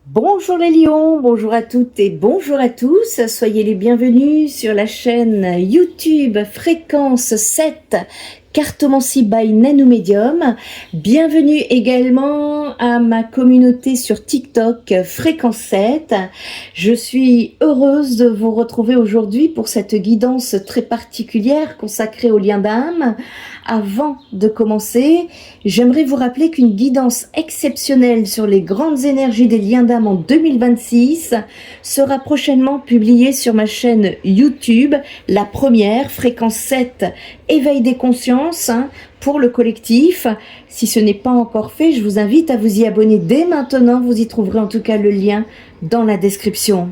Bonjour les lions, bonjour à toutes et bonjour à tous. Soyez les bienvenus sur la chaîne YouTube Fréquence 7 Cartomancie by Nano Medium. Bienvenue également à ma communauté sur TikTok Fréquence 7. Je suis heureuse de vous retrouver aujourd'hui pour cette guidance très particulière consacrée aux liens d'âme. Avant de commencer, j'aimerais vous rappeler qu'une guidance exceptionnelle sur les grandes énergies des liens d'âme en 2026 sera prochainement publiée sur ma chaîne YouTube, la première, Fréquence 7, Éveil des consciences, pour le collectif. Si ce n'est pas encore fait, je vous invite à vous y abonner dès maintenant. Vous y trouverez en tout cas le lien dans la description.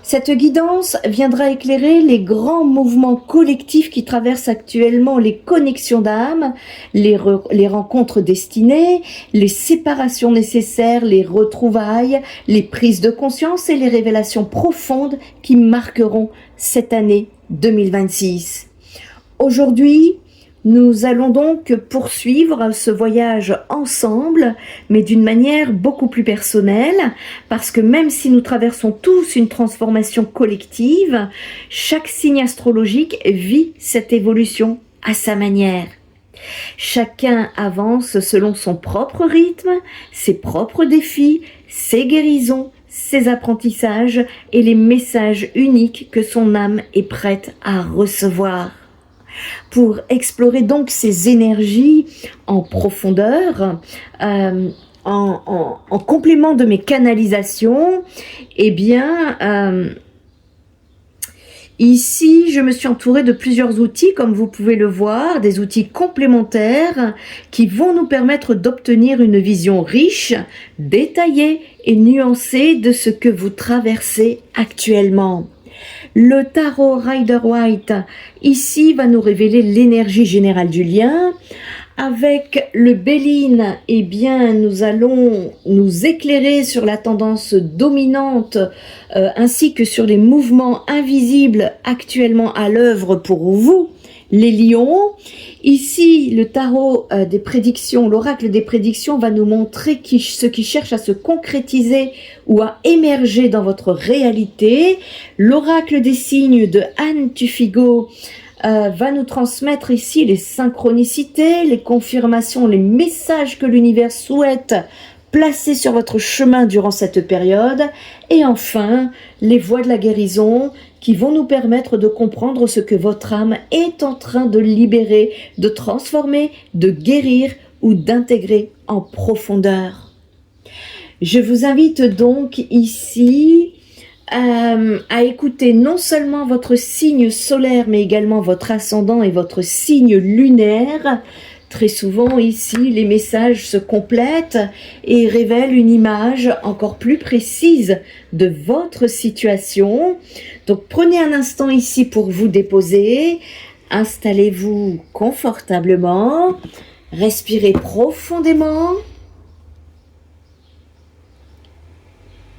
Cette guidance viendra éclairer les grands mouvements collectifs qui traversent actuellement les connexions d'âme, les rencontres destinées, les séparations nécessaires, les retrouvailles, les prises de conscience et les révélations profondes qui marqueront cette année 2026. Aujourd'hui, nous allons donc poursuivre ce voyage ensemble, mais d'une manière beaucoup plus personnelle, parce que même si nous traversons tous une transformation collective, chaque signe astrologique vit cette évolution à sa manière. Chacun avance selon son propre rythme, ses propres défis, ses guérisons, ses apprentissages et les messages uniques que son âme est prête à recevoir. Pour explorer donc ces énergies en profondeur, en complément de mes canalisations, eh bien, ici, je me suis entourée de plusieurs outils, comme vous pouvez le voir, des outils complémentaires qui vont nous permettre d'obtenir une vision riche, détaillée et nuancée de ce que vous traversez actuellement. Le tarot Rider-Waite, ici, va nous révéler l'énergie générale du lien. Avec le Béline, eh bien, nous allons nous éclairer sur la tendance dominante ainsi que sur les mouvements invisibles actuellement à l'œuvre pour vous, les lions. Ici, le tarot des prédictions, l'oracle des prédictions va nous montrer ce qui cherche à se concrétiser ou à émerger dans votre réalité. L'oracle des signes de Anne Tufigo va nous transmettre ici les synchronicités, les confirmations, les messages que l'univers souhaite placer sur votre chemin durant cette période. Et enfin, les voies de la guérison qui vont nous permettre de comprendre ce que votre âme est en train de libérer, de transformer, de guérir ou d'intégrer en profondeur. Je vous invite donc ici à écouter non seulement votre signe solaire, mais également votre ascendant et votre signe lunaire. Très souvent ici, les messages se complètent et révèlent une image encore plus précise de votre situation. Donc prenez un instant ici pour vous déposer, installez-vous confortablement, respirez profondément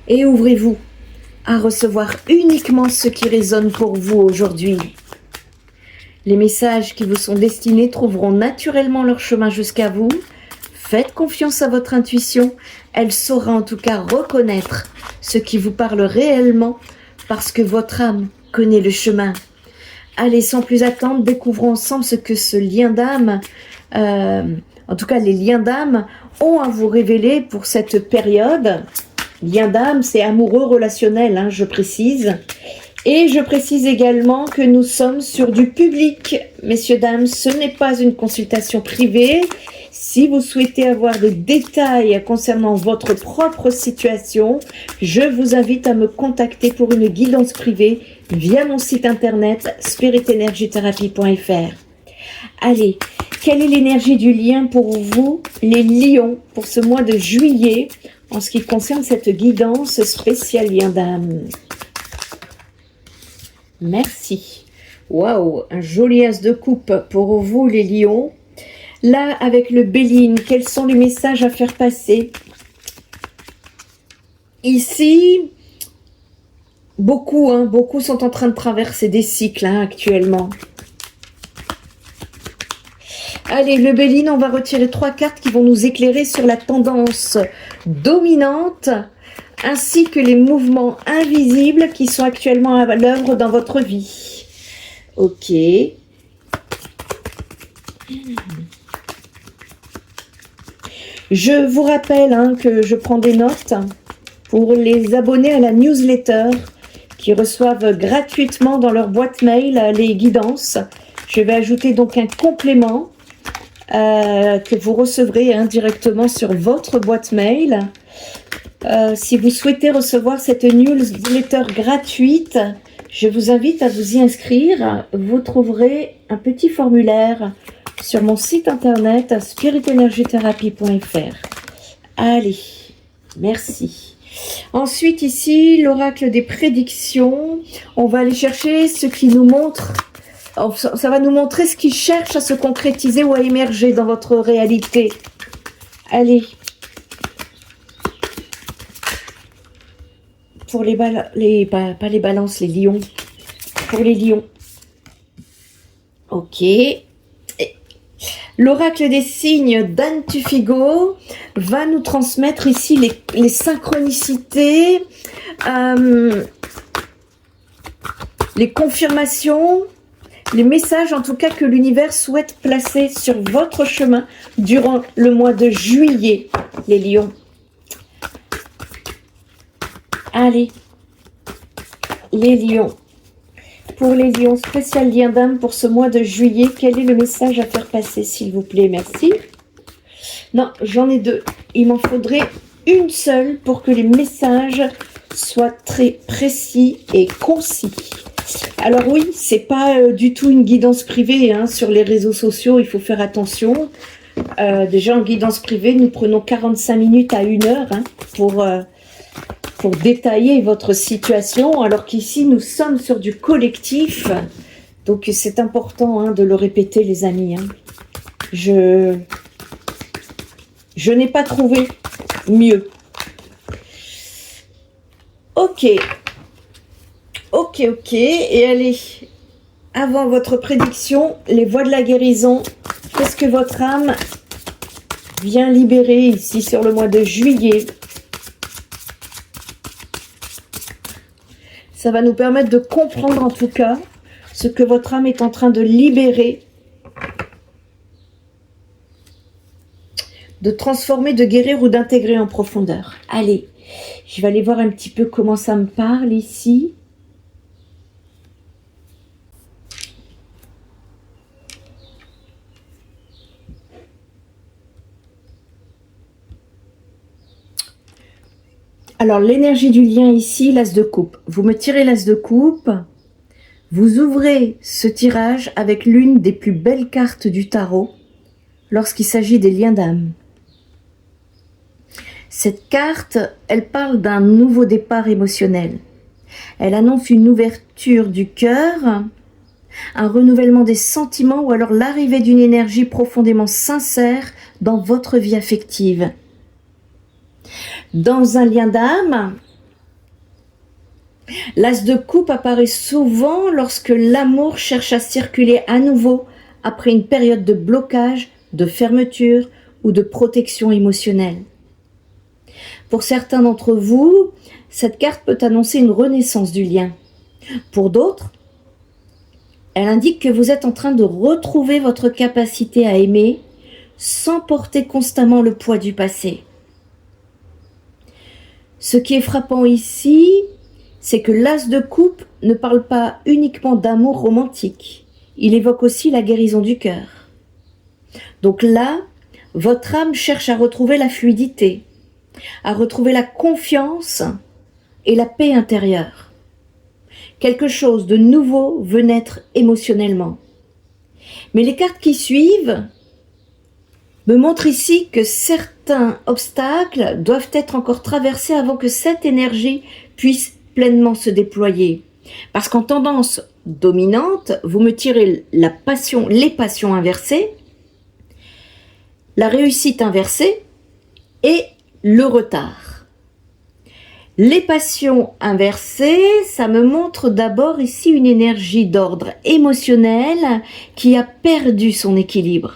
et ouvrez-vous à recevoir uniquement ce qui résonne pour vous aujourd'hui. Les messages qui vous sont destinés trouveront naturellement leur chemin jusqu'à vous. Faites confiance à votre intuition. Elle saura en tout cas reconnaître ce qui vous parle réellement parce que votre âme connaît le chemin. Allez, sans plus attendre, découvrons ensemble ce que ce lien d'âme, en tout cas les liens d'âme, ont à vous révéler pour cette période. Lien d'âme, c'est amoureux relationnel, je précise. Et je précise également que nous sommes sur du public. Messieurs, dames, ce n'est pas une consultation privée. Si vous souhaitez avoir des détails concernant votre propre situation, je vous invite à me contacter pour une guidance privée via mon site internet spiritenergytherapy.fr. Allez, quelle est l'énergie du lien pour vous, les lions, pour ce mois de juillet, en ce qui concerne cette guidance spéciale lien d'âme? Merci. Waouh, un joli as de coupe pour vous les lions. Là, avec le Béline, quels sont les messages à faire passer? Ici, beaucoup sont en train de traverser des cycles actuellement. Allez, le Béline, on va retirer 3 cartes qui vont nous éclairer sur la tendance dominante ainsi que les mouvements invisibles qui sont actuellement à l'œuvre dans votre vie. Ok. Je vous rappelle que je prends des notes pour les abonnés à la newsletter qui reçoivent gratuitement dans leur boîte mail les guidances. Je vais ajouter donc un complément que vous recevrez directement sur votre boîte mail. Si vous souhaitez recevoir cette newsletter gratuite, je vous invite à vous y inscrire. Vous trouverez un petit formulaire sur mon site internet spiritenergietherapie.fr. Allez, merci. Ensuite ici, l'oracle des prédictions. On va aller chercher ce qui nous montre, ça va nous montrer ce qui cherche à se concrétiser ou à émerger dans votre réalité. Allez. Pour les pas les balances, les lions. Pour les lions. Ok. L'oracle des signes d'Anne Tufigo va nous transmettre ici les synchronicités, les confirmations, les messages en tout cas que l'univers souhaite placer sur votre chemin durant le mois de juillet, les lions. Allez, les lions. Pour les lions, spécial lien d'âme pour ce mois de juillet. Quel est le message à faire passer, s'il vous plaît? Merci. Non, j'en ai deux. Il m'en faudrait une seule pour que les messages soient très précis et concis. Alors oui, c'est pas du tout une guidance privée sur les réseaux sociaux. Il faut faire attention. Déjà, en guidance privée, nous prenons 45 minutes à 1 heure pour détailler votre situation, alors qu'ici, nous sommes sur du collectif. Donc, c'est important de le répéter, les amis. Je n'ai pas trouvé mieux. Ok. Et allez, avant votre prédiction, les voies de la guérison, qu'est-ce que votre âme vient libérer ici sur le mois de juillet? Ça va nous permettre de comprendre en tout cas ce que votre âme est en train de libérer, de transformer, de guérir ou d'intégrer en profondeur. Allez, je vais aller voir un petit peu comment ça me parle ici. Alors, l'énergie du lien ici, l'as de coupe. Vous me tirez l'as de coupe, vous ouvrez ce tirage avec l'une des plus belles cartes du tarot lorsqu'il s'agit des liens d'âme. Cette carte, elle parle d'un nouveau départ émotionnel. Elle annonce une ouverture du cœur, un renouvellement des sentiments ou alors l'arrivée d'une énergie profondément sincère dans votre vie affective. Dans un lien d'âme, l'as de coupe apparaît souvent lorsque l'amour cherche à circuler à nouveau après une période de blocage, de fermeture ou de protection émotionnelle. Pour certains d'entre vous, cette carte peut annoncer une renaissance du lien. Pour d'autres, elle indique que vous êtes en train de retrouver votre capacité à aimer sans porter constamment le poids du passé. Ce qui est frappant ici, c'est que l'as de coupe ne parle pas uniquement d'amour romantique. Il évoque aussi la guérison du cœur. Donc là, votre âme cherche à retrouver la fluidité, à retrouver la confiance et la paix intérieure. Quelque chose de nouveau veut naître émotionnellement. Mais les cartes qui suivent me montrent ici que certains obstacles doivent être encore traversés avant que cette énergie puisse pleinement se déployer. Parce qu'en tendance dominante, vous me tirez la passion, les passions inversées, la réussite inversée et le retard. Les passions inversées, ça me montre d'abord ici une énergie d'ordre émotionnel qui a perdu son équilibre.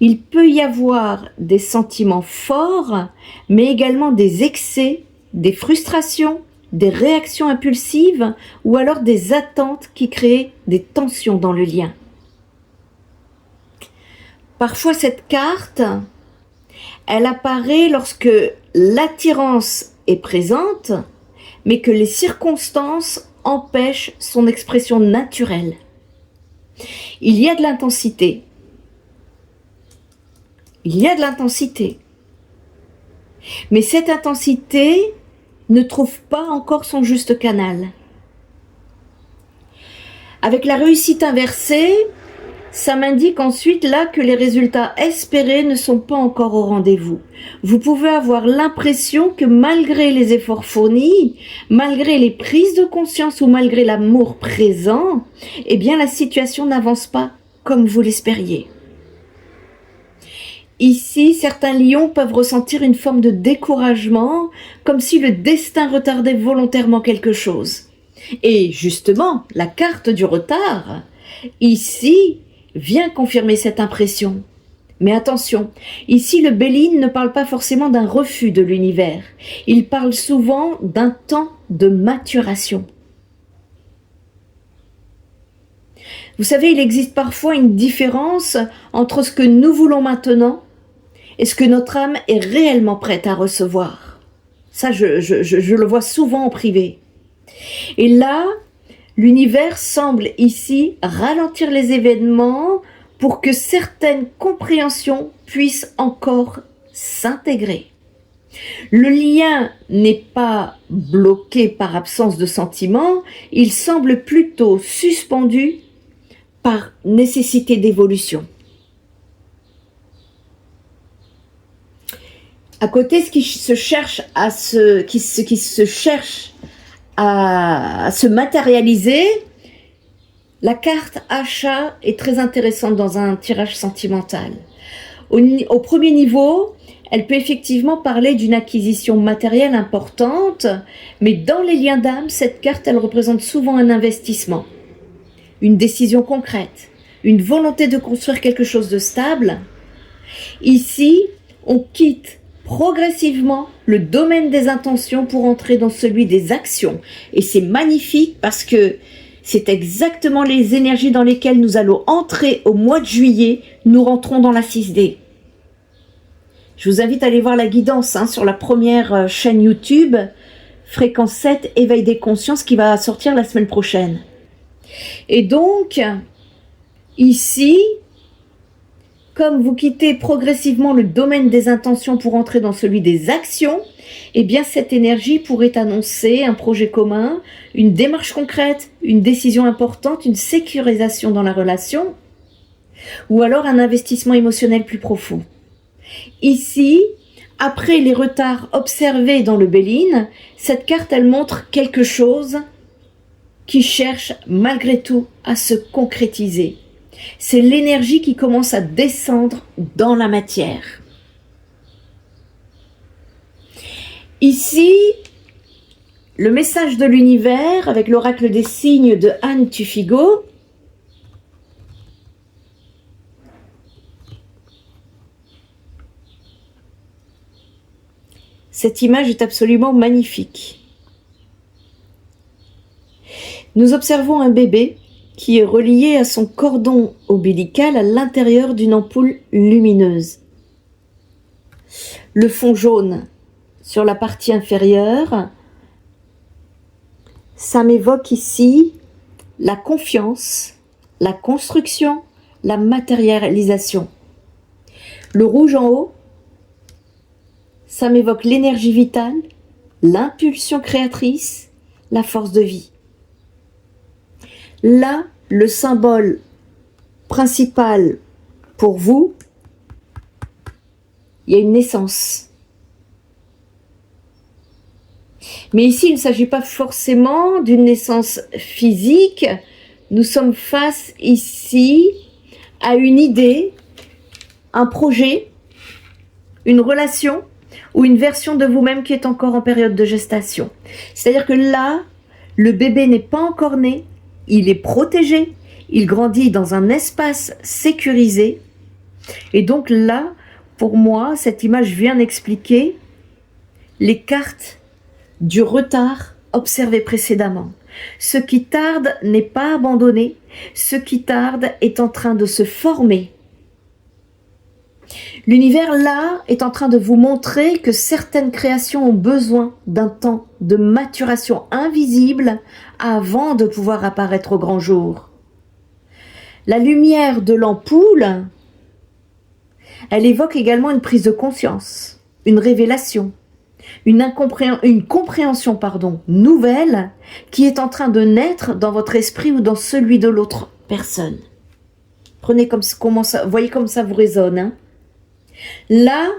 Il peut y avoir des sentiments forts, mais également des excès des frustrations, des réactions impulsives ou alors des attentes qui créent des tensions dans le lien. Parfois cette carte, elle apparaît lorsque l'attirance est présente, mais que les circonstances empêchent son expression naturelle. Il y a de l'intensité. Il y a de l'intensité. Mais cette intensité ne trouve pas encore son juste canal. Avec la réussite inversée, ça m'indique ensuite là que les résultats espérés ne sont pas encore au rendez-vous. Vous pouvez avoir l'impression que malgré les efforts fournis, malgré les prises de conscience ou malgré l'amour présent, eh bien la situation n'avance pas comme vous l'espériez. Ici, certains lions peuvent ressentir une forme de découragement, comme si le destin retardait volontairement quelque chose. Et justement, la carte du retard, ici, vient confirmer cette impression. Mais attention, ici le Béline ne parle pas forcément d'un refus de l'univers. Il parle souvent d'un temps de maturation. Vous savez, il existe parfois une différence entre ce que nous voulons maintenant et ce que notre âme est réellement prête à recevoir. Ça, je le vois souvent en privé. Et là, l'univers semble ici ralentir les événements pour que certaines compréhensions puissent encore s'intégrer. Le lien n'est pas bloqué par absence de sentiment, il semble plutôt suspendu par nécessité d'évolution. À côté, ce qui se cherche à se matérialiser, la carte achat est très intéressante dans un tirage sentimental. Au premier niveau, elle peut effectivement parler d'une acquisition matérielle importante, mais dans les liens d'âme, cette carte, elle représente souvent un investissement, une décision concrète, une volonté de construire quelque chose de stable. Ici, on quitte progressivement le domaine des intentions pour entrer dans celui des actions. Et c'est magnifique parce que c'est exactement les énergies dans lesquelles nous allons entrer au mois de juillet. Nous rentrons dans la 6D. Je vous invite à aller voir la guidance sur la première chaîne YouTube, Fréquence 7, Éveil des consciences, qui va sortir la semaine prochaine. Et donc, ici, comme vous quittez progressivement le domaine des intentions pour entrer dans celui des actions, eh bien cette énergie pourrait annoncer un projet commun, une démarche concrète, une décision importante, une sécurisation dans la relation, ou alors un investissement émotionnel plus profond. Ici, après les retards observés dans le Béline, cette carte, elle montre quelque chose qui cherche malgré tout à se concrétiser. C'est l'énergie qui commence à descendre dans la matière. Ici, le message de l'univers avec l'oracle des signes de Anne Tufigo. Cette image est absolument magnifique. Nous observons un bébé qui est relié à son cordon ombilical à l'intérieur d'une ampoule lumineuse. Le fond jaune sur la partie inférieure, ça m'évoque ici la confiance, la construction, la matérialisation. Le rouge en haut, ça m'évoque l'énergie vitale, l'impulsion créatrice, la force de vie. Là, le symbole principal pour vous, il y a une naissance. Mais ici, il ne s'agit pas forcément d'une naissance physique. Nous sommes face ici à une idée, un projet, une relation ou une version de vous-même qui est encore en période de gestation. C'est-à-dire que là, le bébé n'est pas encore né. Il est protégé, il grandit dans un espace sécurisé. Et donc là, pour moi, cette image vient expliquer les cartes du retard observé précédemment. Ce qui tarde n'est pas abandonné, ce qui tarde est en train de se former. L'univers là est en train de vous montrer que certaines créations ont besoin d'un temps de maturation invisible avant de pouvoir apparaître au grand jour. La lumière de l'ampoule, elle évoque également une prise de conscience, une révélation, une compréhension nouvelle qui est en train de naître dans votre esprit ou dans celui de l'autre personne. Prenez comment ça, voyez comme ça vous résonne. Hein. Là,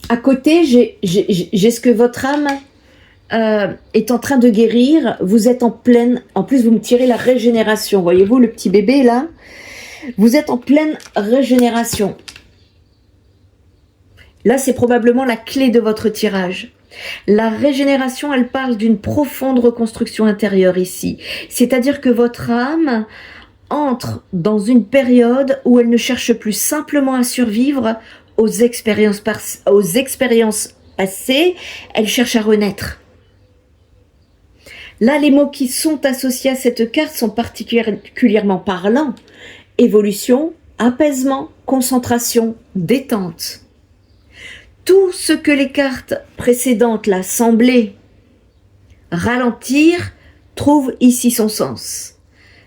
à côté, j'ai ce que votre âme est en train de guérir. Vous êtes en pleine, en plus vous me tirez la régénération. Voyez-vous le petit bébé là? Vous êtes en pleine régénération. Là, c'est probablement la clé de votre tirage. La régénération, elle parle d'une profonde reconstruction intérieure ici. C'est-à-dire que votre âme entre dans une période où elle ne cherche plus simplement à survivre aux expériences passées, elle cherche à renaître. Là, les mots qui sont associés à cette carte sont particulièrement parlants. Évolution, apaisement, concentration, détente. Tout ce que les cartes précédentes là semblaient ralentir trouve ici son sens.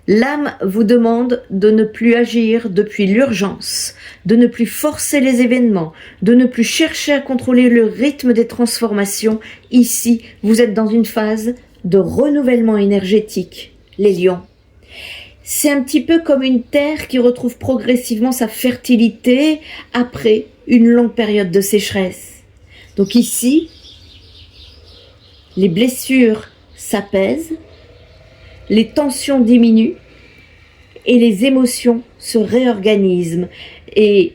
L'âme vous demande de ne plus agir depuis l'urgence, de ne plus forcer les événements, de ne plus chercher à contrôler le rythme des transformations. Ici, vous êtes dans une phase de renouvellement énergétique, les lions. C'est un petit peu comme une terre qui retrouve progressivement sa fertilité après une longue période de sécheresse. Donc ici, les blessures s'apaisent, les tensions diminuent et les émotions se réorganisent. Et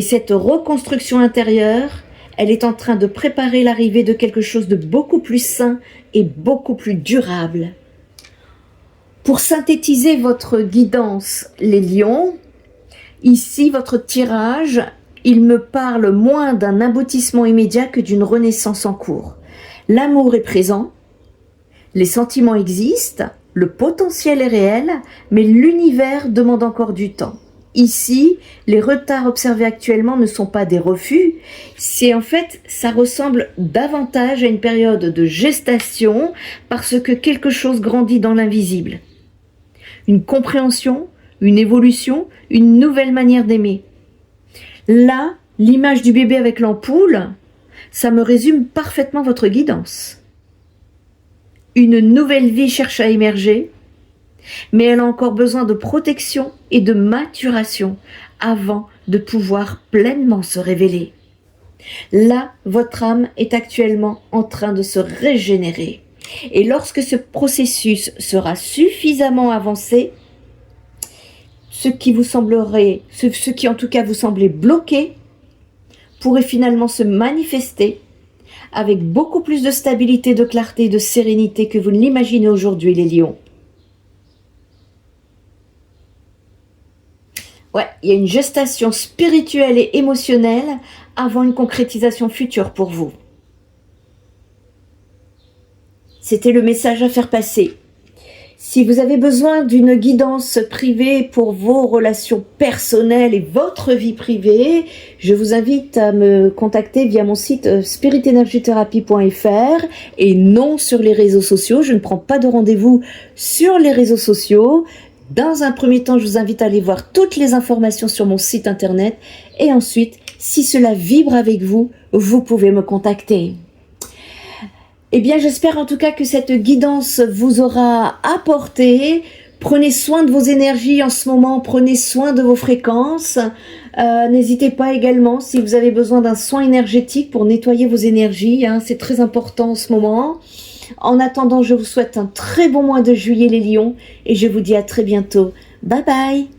cette reconstruction intérieure, elle est en train de préparer l'arrivée de quelque chose de beaucoup plus sain et beaucoup plus durable. Pour synthétiser votre guidance, les lions, ici votre tirage, il me parle moins d'un aboutissement immédiat que d'une renaissance en cours. L'amour est présent, les sentiments existent, le potentiel est réel, mais l'univers demande encore du temps. Ici, les retards observés actuellement ne sont pas des refus, c'est en fait, ça ressemble davantage à une période de gestation parce que quelque chose grandit dans l'invisible. Une compréhension, une évolution, une nouvelle manière d'aimer. Là, l'image du bébé avec l'ampoule, ça me résume parfaitement votre guidance. Une nouvelle vie cherche à émerger, mais elle a encore besoin de protection et de maturation avant de pouvoir pleinement se révéler. Là, votre âme est actuellement en train de se régénérer. Et lorsque ce processus sera suffisamment avancé, ce qui en tout cas vous semblait bloqué, pourrait finalement se manifester avec beaucoup plus de stabilité, de clarté et de sérénité que vous ne l'imaginez aujourd'hui, les lions. Ouais, il y a une gestation spirituelle et émotionnelle avant une concrétisation future pour vous. C'était le message à faire passer. Si vous avez besoin d'une guidance privée pour vos relations personnelles et votre vie privée, je vous invite à me contacter via mon site spiritenergytherapy.fr et non sur les réseaux sociaux. Je ne prends pas de rendez-vous sur les réseaux sociaux. Dans un premier temps, je vous invite à aller voir toutes les informations sur mon site internet et ensuite, si cela vibre avec vous, vous pouvez me contacter. Eh bien, j'espère en tout cas que cette guidance vous aura apporté. Prenez soin de vos énergies en ce moment, prenez soin de vos fréquences. N'hésitez pas également si vous avez besoin d'un soin énergétique pour nettoyer vos énergies. C'est très important en ce moment. En attendant, je vous souhaite un très bon mois de juillet les lions et je vous dis à très bientôt. Bye bye!